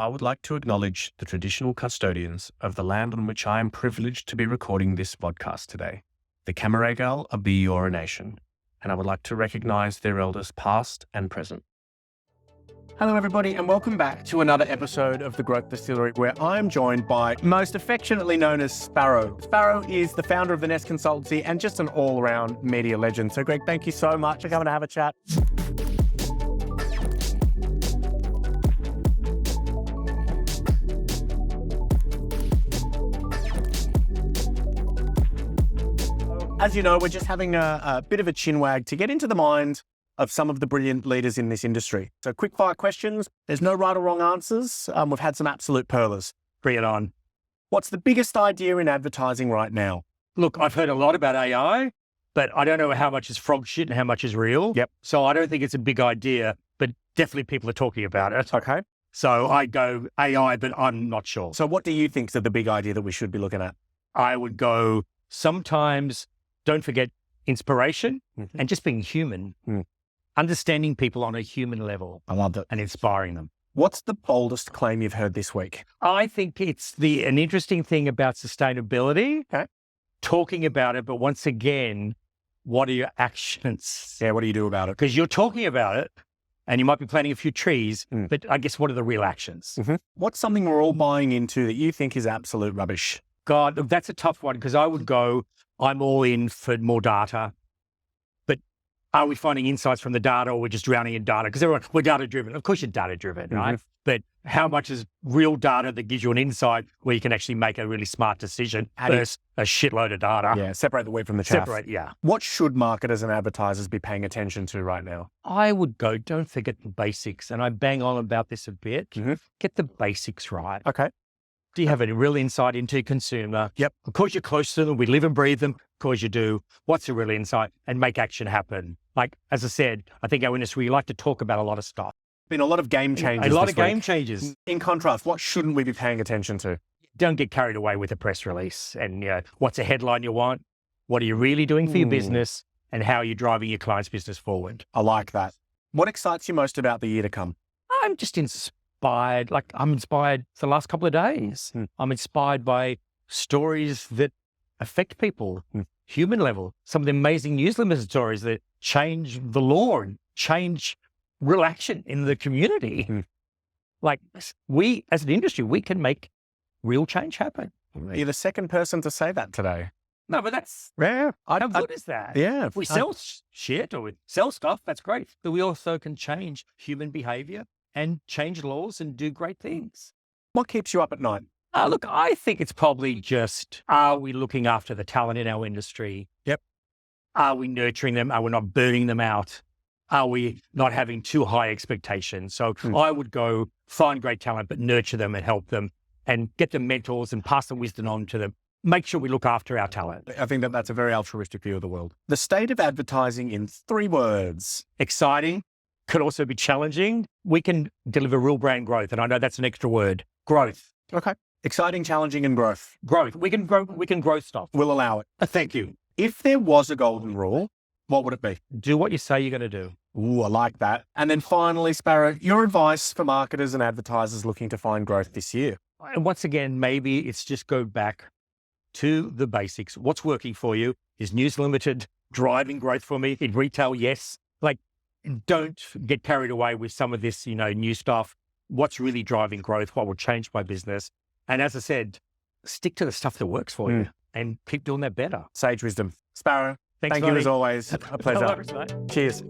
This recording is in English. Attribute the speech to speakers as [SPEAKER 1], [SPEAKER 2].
[SPEAKER 1] I would like to acknowledge the traditional custodians of the land on which I am privileged to be recording this podcast today, the Camaragal of the Eora Nation, and I would like to recognise their elders past and present.
[SPEAKER 2] Hello everybody and welcome back to another episode of The Growth Distillery, where I'm joined by most affectionately known as Sparrow. Sparrow is the founder of the Nest Consultancy and just an all-around media legend. So Greg, thank you so much for coming to have a chat. As you know, we're just having a bit of a chinwag to get into the mind of some of the brilliant leaders in this industry. So quick fire questions. There's no right or wrong answers. We've had some absolute pearlers. Bring it on. What's the biggest idea in advertising right now?
[SPEAKER 3] Look, I've heard a lot about AI, but I don't know how much is frog shit and how much is real.
[SPEAKER 2] Yep.
[SPEAKER 3] So I don't think it's a big idea, but definitely people are talking about it.
[SPEAKER 2] Okay.
[SPEAKER 3] So I go AI, but I'm not sure.
[SPEAKER 2] So what do you think is the big idea that we should be looking at?
[SPEAKER 3] I would go sometimes don't forget inspiration and just being human, understanding people on a human level.
[SPEAKER 2] I love that.
[SPEAKER 3] And inspiring them.
[SPEAKER 2] What's the boldest claim you've heard this week?
[SPEAKER 3] I think it's an interesting thing about sustainability, talking about it, but once again, what are your actions?
[SPEAKER 2] Yeah, what do you do about it?
[SPEAKER 3] Because you're talking about it and you might be planting a few trees, but I guess what are the real actions?
[SPEAKER 2] What's something we're all buying into that you think is absolute rubbish?
[SPEAKER 3] God, that's a tough one because I would go, I'm all in for more data, but are we finding insights from the data or we're just drowning in data? Because we're data driven. Of course you're data driven, right? But how much is real data that gives you an insight where you can actually make a really smart decision versus a shitload of data?
[SPEAKER 2] Yeah, separate the wheat from the chaff.
[SPEAKER 3] Separate, yeah.
[SPEAKER 2] What should marketers and advertisers be paying attention to right now?
[SPEAKER 3] I would go, don't forget the basics. And I bang on about this a bit. Get the basics right.
[SPEAKER 2] Okay.
[SPEAKER 3] Do you have a real insight into your consumer?
[SPEAKER 2] Yep.
[SPEAKER 3] Of course you're close to them. We live and breathe them. Of course you do. What's the real insight? And make action happen. Like, as I said, I think our industry, we like to talk about a lot of stuff.
[SPEAKER 2] Been a lot of game changes.
[SPEAKER 3] A lot
[SPEAKER 2] this
[SPEAKER 3] of game
[SPEAKER 2] week.
[SPEAKER 3] changes.
[SPEAKER 2] In contrast, what shouldn't we be paying attention to?
[SPEAKER 3] Don't get carried away with a press release. And what's a headline you want? What are you really doing for your business? And how are you driving your client's business forward?
[SPEAKER 2] I like that. What excites you most about the year to come?
[SPEAKER 3] I'm just inspired. I'm inspired for the last couple of days. I'm inspired by stories that affect people, human level. Some of the amazing newsletter stories that change the law and change real action in the community. Like we, as an industry, we can make real change happen.
[SPEAKER 2] You're the second person to say that today.
[SPEAKER 3] No, but that's,
[SPEAKER 2] how
[SPEAKER 3] good is that?
[SPEAKER 2] Yeah.
[SPEAKER 3] If we sell shit or we sell stuff, that's great. But we also can change human behavior and change laws and do great things.
[SPEAKER 2] What keeps you up at night?
[SPEAKER 3] Look, I think it's probably just, are we looking after the talent in our industry?
[SPEAKER 2] Yep.
[SPEAKER 3] Are we nurturing them? Are we not burning them out? Are we not having too high expectations? So I would go find great talent, but nurture them and help them and get them mentors and pass the wisdom on to them. Make sure we look after our talent.
[SPEAKER 2] I think that's a very altruistic view of the world. The state of advertising in 3 words.
[SPEAKER 3] Exciting, could also be challenging. We can deliver real brand growth. And I know that's an extra word. Growth.
[SPEAKER 2] Okay. Exciting, challenging, and growth.
[SPEAKER 3] Growth. We can grow stuff.
[SPEAKER 2] We'll allow it.
[SPEAKER 3] Thank you.
[SPEAKER 2] If there was a golden rule, what would it be?
[SPEAKER 3] Do what you say you're going to do.
[SPEAKER 2] Ooh, I like that. And then finally, Sparrow, your advice for marketers and advertisers looking to find growth this year.
[SPEAKER 3] And once again, maybe it's just go back to the basics. What's working for you? Is News Limited driving growth for me? In retail, yes. Like, don't get carried away with some of this, new stuff. What's really driving growth? What will change my business? And as I said, stick to the stuff that works for you and keep doing that better.
[SPEAKER 2] Sage wisdom. Sparrow,
[SPEAKER 3] Thank
[SPEAKER 2] you as always. A pleasure.
[SPEAKER 3] No worries, mate.
[SPEAKER 2] Cheers.